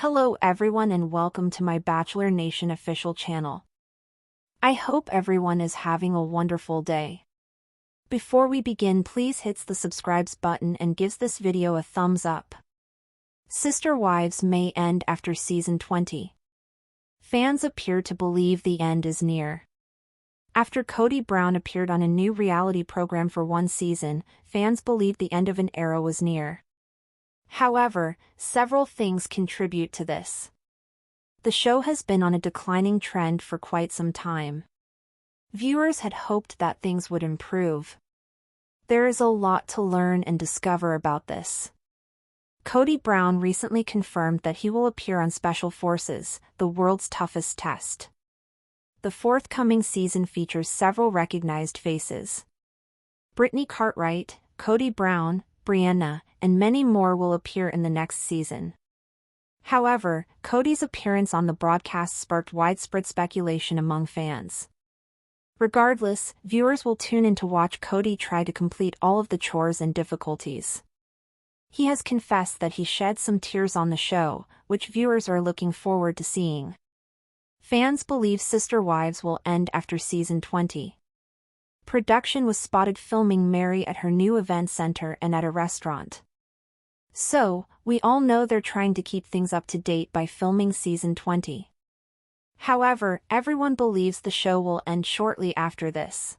Hello everyone and welcome to my Bachelor Nation official channel. I hope everyone is having a wonderful day. Before we begin, please hit the subscribe button and gives this video a thumbs up. Sister Wives may end after season 20. Fans appear to believe the end is near. After Cody Brown appeared on a new reality program for one season, fans believed the end of an era was near. However, several things contribute to this. The show has been on a declining trend for quite some time. Viewers had hoped that things would improve. There is a lot to learn and discover about this. Cody Brown recently confirmed that he will appear on Special Forces, the world's toughest test. The forthcoming season features several recognized faces. Brittany Cartwright, Cody Brown, Brianna, and many more will appear in the next season. However, Cody's appearance on the broadcast sparked widespread speculation among fans. Regardless, viewers will tune in to watch Cody try to complete all of the chores and difficulties. He has confessed that he shed some tears on the show, which viewers are looking forward to seeing. Fans believe Sister Wives will end after season 20. Production was spotted filming Mary at her new event center and at a restaurant. So, we all know they're trying to keep things up to date by filming season 20. However, everyone believes the show will end shortly after this.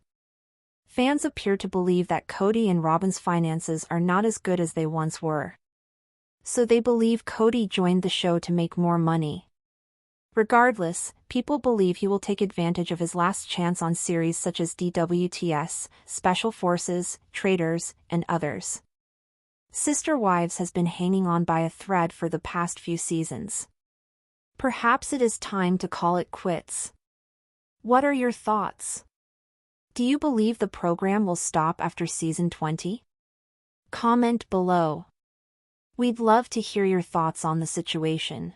Fans appear to believe that Cody and Robin's finances are not as good as they once were. So they believe Cody joined the show to make more money. Regardless, people believe he will take advantage of his last chance on series such as DWTS, Special Forces, Traitors, and others. Sister Wives has been hanging on by a thread for the past few seasons. Perhaps it is time to call it quits. What are your thoughts? Do you believe the program will stop after season 20? Comment below. We'd love to hear your thoughts on the situation.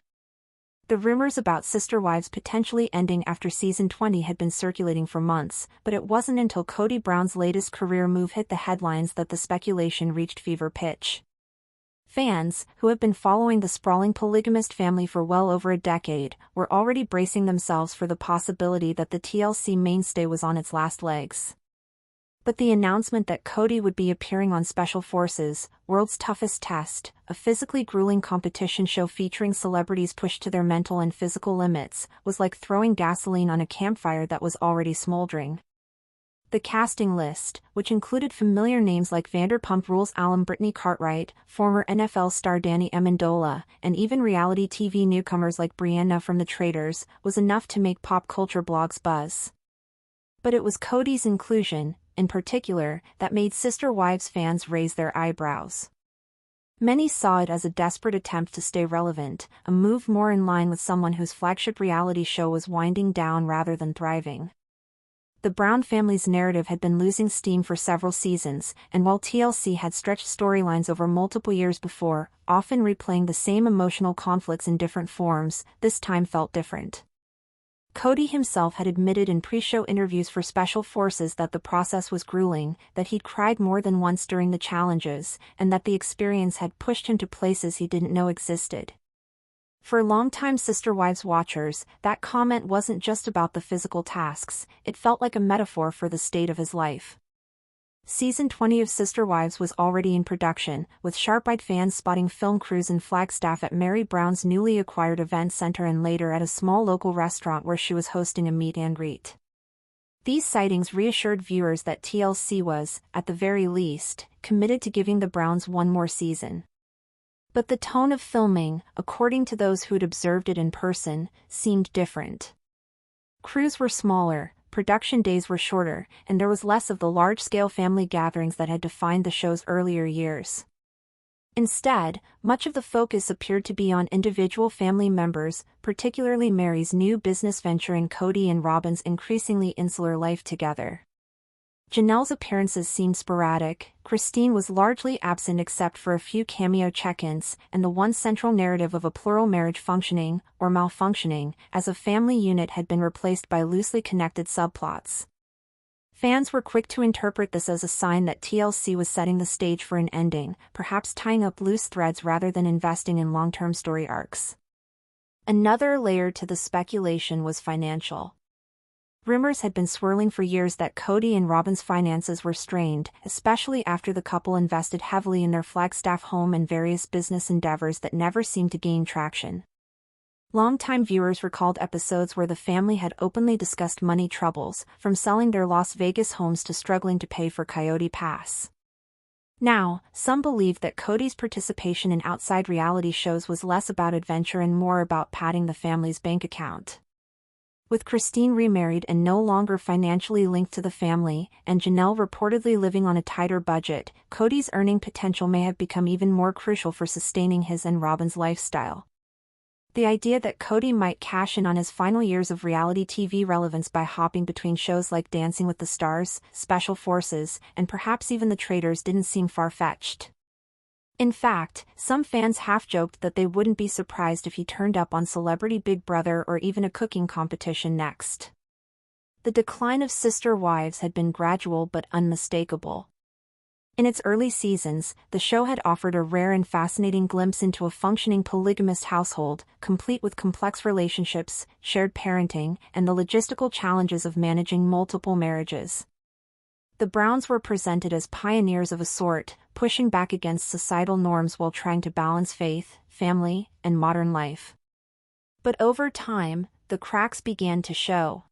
The rumors about Sister Wives potentially ending after season 20 had been circulating for months, but it wasn't until Cody Brown's latest career move hit the headlines that the speculation reached fever pitch. Fans, who have been following the sprawling polygamist family for well over a decade, were already bracing themselves for the possibility that the TLC mainstay was on its last legs. But the announcement that Cody would be appearing on Special Forces, World's Toughest Test, a physically grueling competition show featuring celebrities pushed to their mental and physical limits, was like throwing gasoline on a campfire that was already smoldering. The casting list, which included familiar names like Vanderpump Rules alum Brittany Cartwright, former NFL star Danny Amendola, and even reality TV newcomers like Brianna from The Traitors, was enough to make pop culture blogs buzz. But it was Cody's inclusion, in particular, that made Sister Wives fans raise their eyebrows. Many saw it as a desperate attempt to stay relevant, a move more in line with someone whose flagship reality show was winding down rather than thriving. The Brown family's narrative had been losing steam for several seasons, and while TLC had stretched storylines over multiple years before, often replaying the same emotional conflicts in different forms, this time felt different. Cody himself had admitted in pre-show interviews for Special Forces that the process was grueling, that he'd cried more than once during the challenges, and that the experience had pushed him to places he didn't know existed. For longtime Sister Wives watchers, that comment wasn't just about the physical tasks, it felt like a metaphor for the state of his life. Season 20 of Sister Wives was already in production, with sharp-eyed fans spotting film crews and Flagstaff at Mary Brown's newly acquired event center and later at a small local restaurant where she was hosting a meet and greet. These sightings reassured viewers that TLC was, at the very least, committed to giving the Browns one more season. But the tone of filming, according to those who'd observed it in person, seemed different. Crews were smaller, production days were shorter, and there was less of the large-scale family gatherings that had defined the show's earlier years. Instead, much of the focus appeared to be on individual family members, particularly Mary's new business venture and Cody and Robin's increasingly insular life together. Janelle's appearances seemed sporadic, Christine was largely absent except for a few cameo check-ins, and the one central narrative of a plural marriage functioning, or malfunctioning, as a family unit had been replaced by loosely connected subplots. Fans were quick to interpret this as a sign that TLC was setting the stage for an ending, perhaps tying up loose threads rather than investing in long-term story arcs. Another layer to the speculation was financial. Rumors had been swirling for years that Cody and Robin's finances were strained, especially after the couple invested heavily in their Flagstaff home and various business endeavors that never seemed to gain traction. Longtime viewers recalled episodes where the family had openly discussed money troubles, from selling their Las Vegas homes to struggling to pay for Coyote Pass. Now, some believed that Cody's participation in outside reality shows was less about adventure and more about padding the family's bank account. With Christine remarried and no longer financially linked to the family, and Janelle reportedly living on a tighter budget, Cody's earning potential may have become even more crucial for sustaining his and Robin's lifestyle. The idea that Cody might cash in on his final years of reality TV relevance by hopping between shows like Dancing with the Stars, Special Forces, and perhaps even The Traitors didn't seem far-fetched. In fact, some fans half-joked that they wouldn't be surprised if he turned up on Celebrity Big Brother or even a cooking competition next. The decline of Sister Wives had been gradual but unmistakable. In its early seasons, the show had offered a rare and fascinating glimpse into a functioning polygamous household, complete with complex relationships, shared parenting, and the logistical challenges of managing multiple marriages. The Browns were presented as pioneers of a sort, pushing back against societal norms while trying to balance faith, family, and modern life. But over time, the cracks began to show.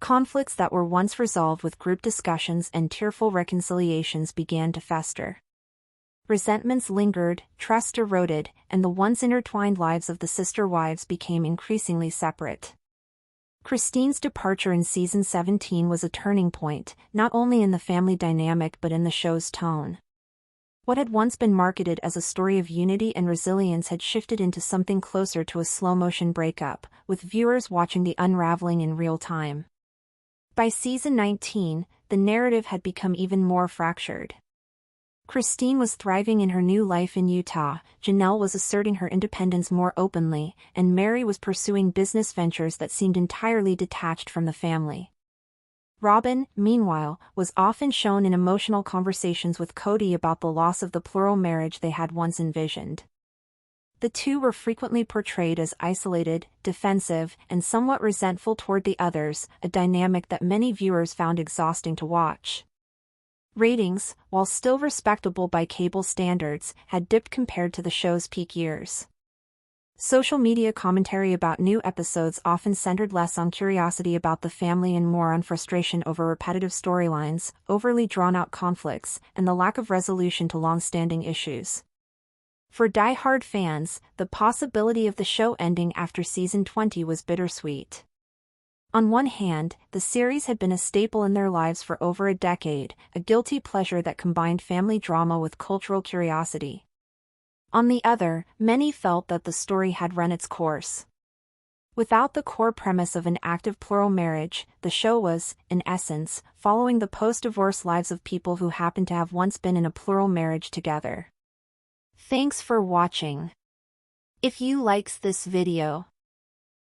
Conflicts that were once resolved with group discussions and tearful reconciliations began to fester. Resentments lingered, trust eroded, and the once intertwined lives of the sister wives became increasingly separate. Christine's departure in season 17 was a turning point, not only in the family dynamic but in the show's tone. What had once been marketed as a story of unity and resilience had shifted into something closer to a slow-motion breakup, with viewers watching the unraveling in real time. By season 19, the narrative had become even more fractured. Christine was thriving in her new life in Utah, Janelle was asserting her independence more openly, and Mary was pursuing business ventures that seemed entirely detached from the family. Robin, meanwhile, was often shown in emotional conversations with Cody about the loss of the plural marriage they had once envisioned. The two were frequently portrayed as isolated, defensive, and somewhat resentful toward the others, a dynamic that many viewers found exhausting to watch. Ratings, while still respectable by cable standards, had dipped compared to the show's peak years. Social media commentary about new episodes often centered less on curiosity about the family and more on frustration over repetitive storylines, overly drawn-out conflicts, and the lack of resolution to long-standing issues. For die-hard fans, the possibility of the show ending after season 20 was bittersweet. On one hand, the series had been a staple in their lives for over a decade, a guilty pleasure that combined family drama with cultural curiosity. On the other, many felt that the story had run its course. Without the core premise of an active plural marriage, the show was, in essence, following the post-divorce lives of people who happened to have once been in a plural marriage together. Thanks for watching. If you likes this video,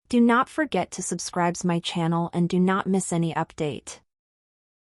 do not forget to subscribe to my channel and do not miss any update.